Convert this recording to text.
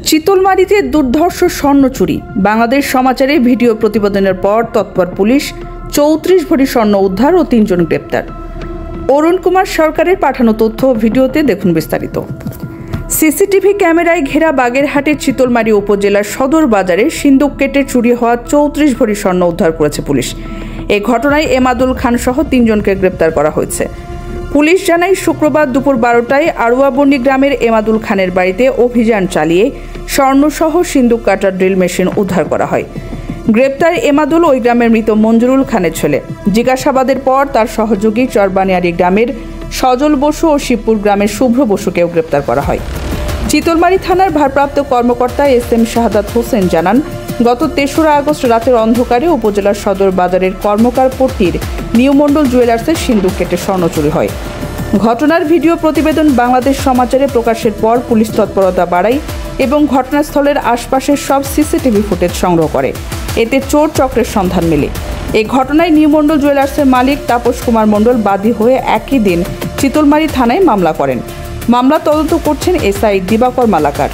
চিতলমারীতে দুর্ধর্ষ স্বর্ণ চুরি। বাংলাদেশ সমাচারে ভিডিও প্রতিবেদনের পর তৎপর পুলিশ ৩৪ ভরি স্বর্ণ উদ্ধার ও ৩ জন গ্রেপ্তার। অরুণ কুমার সরকারের পাঠানো তথ্য ও ভিডিওতে দেখুন বিস্তারিত। সিসিটিভি ক্যামেরায় ঘেরা বাগেরহাটের চিতলমারী উপজেলার সদর বাজারে সিন্দুক কেটে চুরি হওয়া ৩৪ ভরি স্বর্ণ উদ্ধার করেছে পুলিশ। এ ঘটনায় এমাদুল খান সহ ৩ জনকে গ্রেপ্তার করা হয়েছে। পুলিশ জানায়, শুক্রবার দুপুর ১২টায় আড়ুয়াবন্ডি গ্রামের এমাদুল খানের বাড়িতে অভিযান চালিয়ে স্বর্ণসহ সিন্দুক কাটার ড্রিল মেশিন উদ্ধার করা হয়। গ্রেপ্তার এমাদুল ওই গ্রামের মৃত মঞ্জুরুল খানের ছেলে। জিজ্ঞাসাবাদের পর তার সহযোগী চরবানিয়ারি গ্রামের সজল বসু ও শিবপুর গ্রামের শুভ্র বসুকেও গ্রেপ্তার করা হয়। চিতলমারী থানার ভারপ্রাপ্ত কর্মকর্তা এস.এম. শাহাদাত হোসেন জানান, গত ৩রা আগস্ট রাতের অন্ধকারে উপজেলার সদর বাজারের কর্মকারপট্টির নিউ মণ্ডল জুয়েলার্সের সিন্দুক কেটে স্বর্ণ চুরি হয়। ঘটনার ভিডিও প্রতিবেদন বাংলাদেশ সমাচারে প্রকাশের পর পুলিশ তৎপরতা বাড়ায় এবং ঘটনাস্থলের আশপাশের সব সিসিটিভি ফুটেজ সংগ্রহ করে। এতে চোর চক্রের সন্ধান মেলে। এই ঘটনায় নিউ মণ্ডল জুয়েলার্সের মালিক তাপস কুমার মণ্ডল বাদী হয়ে একই দিন চিতলমারী থানায় মামলা করেন। মামলা তদন্ত করছেন এসআই দিবাকর মালাকার।